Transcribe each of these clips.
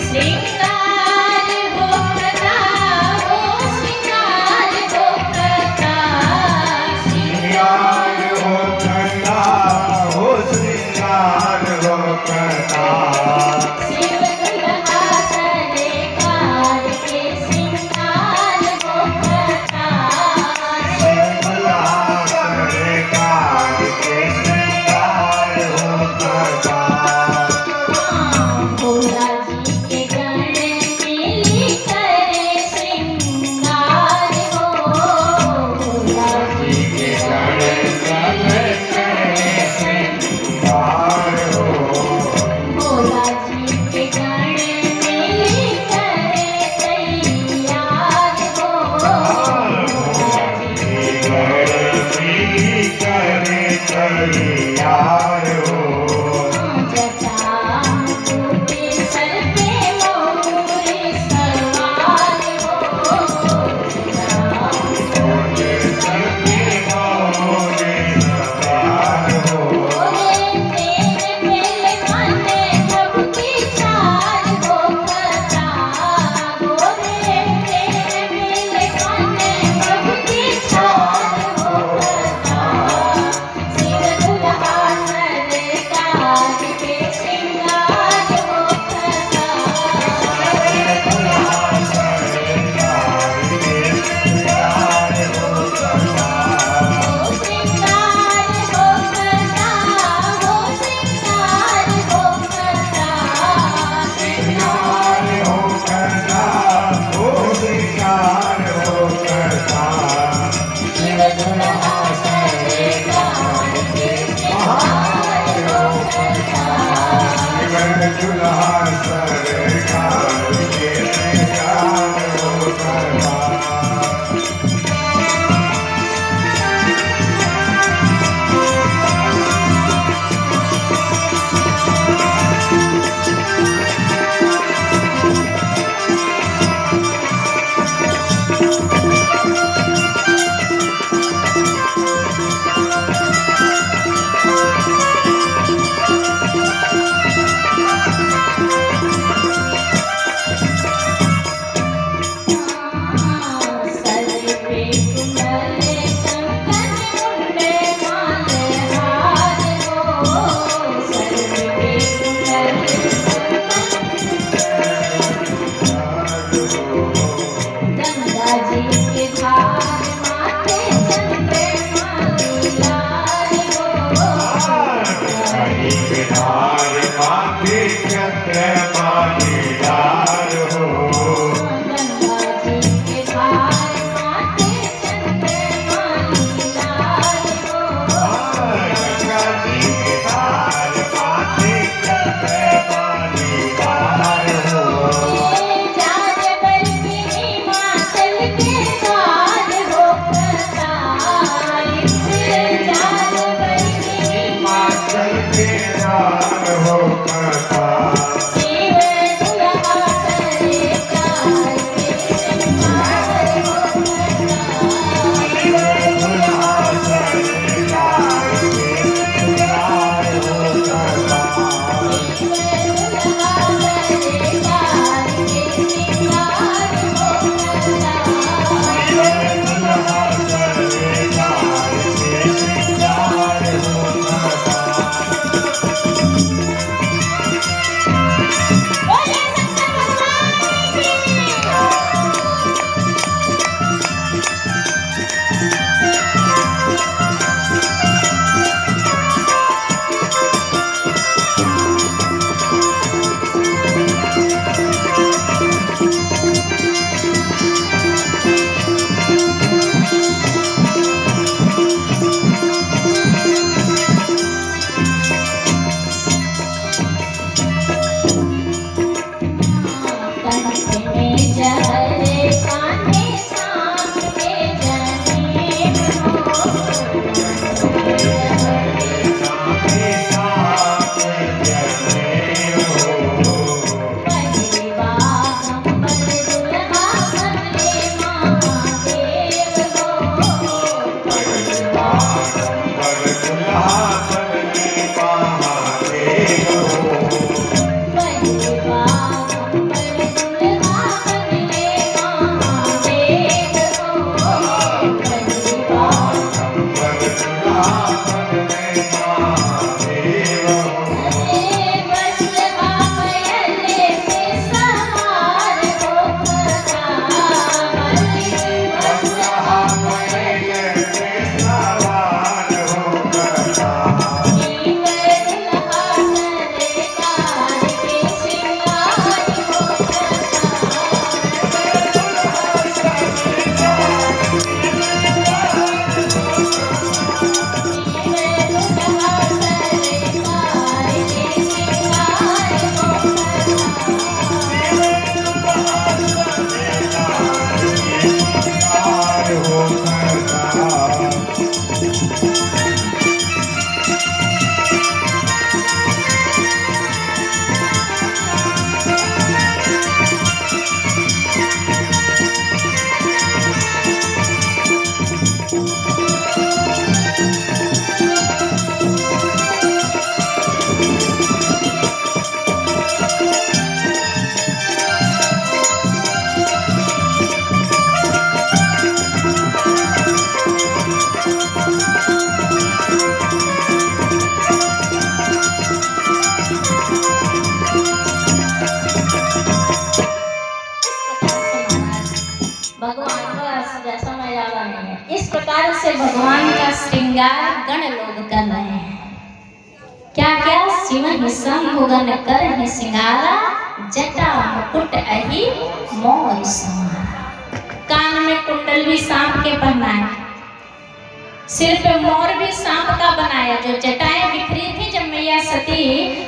श्रृंगार हो प्रताप हो श्रृंगार हो प्रताप श्रृंगार हो प्रताप हो श्रृंगार हो प्रताप शिव दुल्हा सरकार के श्रृंगार हो प्रताप शिव दुल्हा सरकार के श्रृंगार हो प्रताप भोला जी के गण मिली करे श्रृंगार हो भोला जी के गण सब करे श्रृंगार हो भोला जी के गण मिली करे तैयार हो भोला जी करे तैयार हो जटा मुकुट सर पे मोर सवार हो जटा मोरे सर पे मोरे सवार हो गोरे तेरे मेले काने प्रभु की चार हो प्रताप गोरे तेरे मेले काने प्रभु की चार हो प्रताप शिव दुल्हा सरकार के श्रृंगार हो प्रताप दुल्हा सरकार के श्रृंगार हो प्रताप हो श्रृंगार हो प्रताप हो श्रृंगार हो प्रताप श्रृंगार हो प्रताप हो श्रृंगार हो प्रताप शिव दुल्हा सरकार के श्रृंगार हो प्रताप शिव दुल्हा सरकार के श्रृंगार हो प्रताप सर पे कुंडल कंकन मुंडे माल हार हो सर पे कुंडल गंगा जी के धार माथे चंद्रमा लाल हो हरि के धार माथे चंद्रमा लाल हो गंगा जी के धार माथे चंद्रमा लाल हो गंगा जी के धार माथे चंद्रमा लाल हो जाज बरकी हिमाचल के धार हो प्रताप जाज बरकी हिमाचल के धार हो प्रताप शिव दुल्हा सरकार के श्रृंगार हो प्रताप शिव दुल्हा सरकार के श्रृंगार हो प्रताप शिव दुल्हा सरकार के श्रृंगार हो प्रताप शिव दुल्हा सरकार के श्रृंगार हो प्रताप बोले शंकर दुल्हा भगवान का श्रृंगार गण लोग कर रहे हैं। क्या क्या शिव ही शंभुगन कर ही सिंगारा, जटा मुकुट अहि मोर समारा। कान में कुंडल भी सांप के पहनाए, सिर पे मोर भी सांप का बनाया। जो जटाएं बिखरी थी जब मैया सती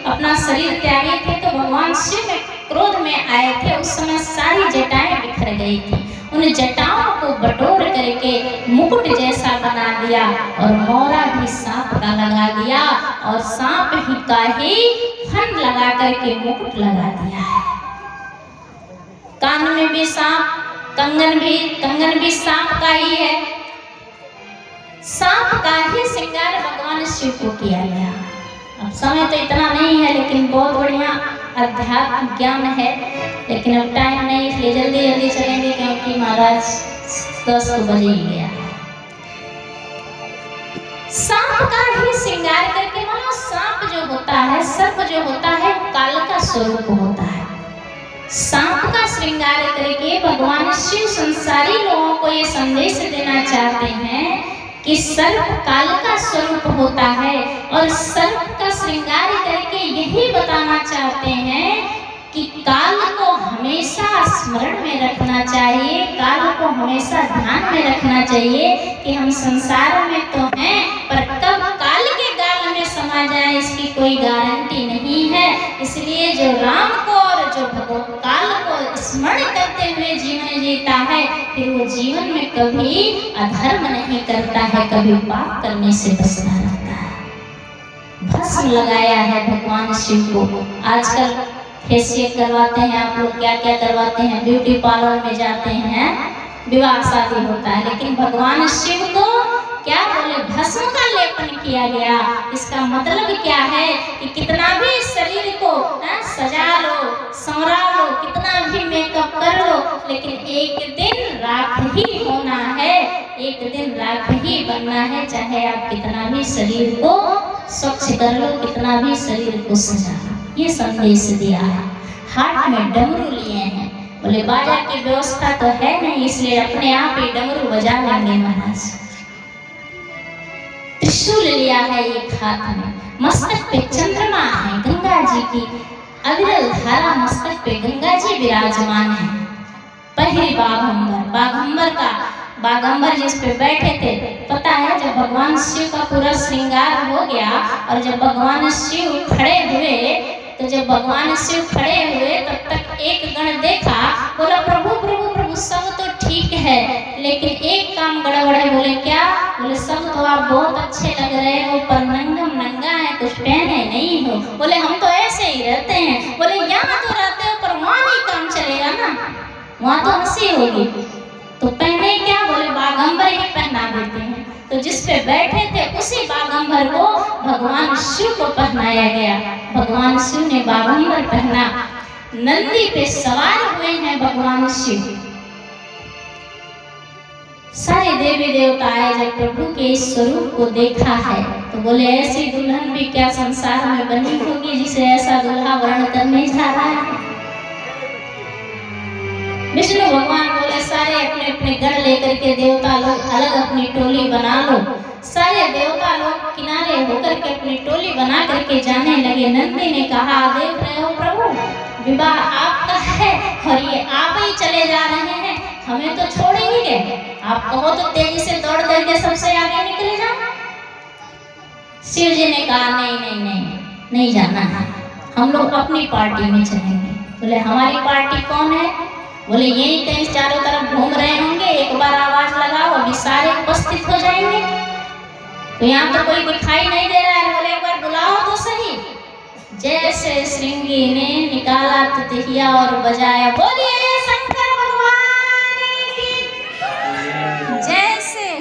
अपना शरीर त्यागी थी तो भगवान शिव में क्रोध में आए थे, उस समय सारी जटाएं बिखर गई थी। उन जटाओं को बटोर करके मुकुट जैसा बना दिया और मोरा भी सांप का लगा दिया और सांप ही का ही फन लगा करके मुकुट लगा दिया है। कान में भी सांप, कंगन भी सांप का ही है। सांप का ही श्रृंगार भगवान शिव को किया गया। अब समय तो इतना नहीं है लेकिन बहुत बढ़िया अध्यात्म ज्ञान है, लेकिन अब टाइम नहीं इसलिए जल्दी जल्दी चलेंगे क्योंकि महाराज 10 बज ही गया। सांप का ही श्रृंगार करके, मानो सांप जो होता है, सर्प जो होता है काल का स्वरूप होता है। सांप का श्रृंगार करके भगवान शिव संसारी लोगों को ये संदेश देना चाहते हैं कि सर्प काल का स्वरूप होता है और सर्प का श्रृंगार करके यही बताना चाहते हैं कि काल को हमेशा स्मरण में रखना चाहिए, काल को हमेशा ध्यान में रखना चाहिए कि हम संसार में तो हैं पर कब काल के गाल में समा जाए इसकी कोई गारंटी नहीं है। इसलिए जो राम को और जो भगवान काल को स्मरण करते हुए जीवन जीता है फिर वो जीवन में कभी अधर्म नहीं करता है, कभी पाप करने से बचता रहता है। भस्म लगाया है भगवान शिव को। आजकल फेशियल करवाते हैं, आप लोग क्या क्या करवाते हैं, ब्यूटी पार्लर में जाते हैं, विवाह शादी होता है, लेकिन भगवान शिव को क्या बोले भस्म का लेपन किया गया। इसका मतलब क्या है कि कितना भी शरीर को सजा लो, संवरा लो, कितना भी मेकअप कर लो, लेकिन एक दिन राख ही होना है, एक दिन राख ही बनना है। चाहे आप कितना भी शरीर को स्वच्छ कर लो, कितना भी शरीर को सजा लो। ये संदेश दिया है। हाथ में डमरू लिए हैं, बोले बाजा की व्यवस्था तो है नहीं इसलिए अपने आप ही डमरू बजा लेंगे महाराज। त्रिशूल लिया है एक हाथ में, मस्तक पे चंद्रमा है, गंगा जी की अविरल धारा मस्तक पे गंगा जी विराजमान है। पहली बागंबर जिस पे बैठे थे, पता है जब भगवान शिव का पूरा श्रृंगार हो गया और जब भगवान शिव खड़े हुए तब तक एक गण देखा, बोला प्रभु प्रभु प्रभु सब तो ठीक है लेकिन एक काम गड़बड़ है। बोले क्या? बोले सब तो आप बहुत अच्छे लग रहे हो पर नंगा है, कुछ पहने नहीं हो। बोले हम तो ऐसे ही रहते हैं। बोले यहाँ तो रहते हो पर वहाँ नहीं काम चलेगा ना, वहाँ तो हंसी होगी, तो पहने क्या? बोले बागंबर ही पहना देते हैं। तो जिस पे बैठे थे उसी बागंबर को भगवान शिव को पहनाया गया। भगवान शिव ने बागंबर पहना, नंदी पे सवार हुए हैं भगवान शिव। सारे देवी देवता आए, जब प्रभु के इस स्वरूप को देखा है तो बोले ऐसी दुल्हन भी क्या संसार में बनी होगी जिसे ऐसा दूल्हा वर्ण करने जा रहा है। विष्णु भगवान बोले सारे अपने अपने गण लेकर के देवता लोग अलग अपनी टोली बना लो। सारे देवता लोग किनारे होकर के अपनी टोली बना करके जाने लगे। नंदी ने कहा देख रहे हो प्रभु, विवाह आपका है और ये आप ही चले जा रहे हैं, हमें तो छोड़ेंगे? आप कहो तो तेजी से दौड़ करके सबसे आगे निकले जाओ। शिव जी ने कहा नहीं जाना है, हम लोग अपनी पार्टी में चलेंगे। बोले हमारी पार्टी कौन है? बोले यही कहीं चारों तरफ घूम रहे होंगे, एक बार आवाज लगाओ अभी सारे उपस्थित हो जाएंगे। तो यहाँ तो कोई दिखाई नहीं दे रहा है। बोले एक बार बुलाओ तो सही। जैसे श्रृंगी ने निकाला तुतहिया और बजाया, बोलिए शंकर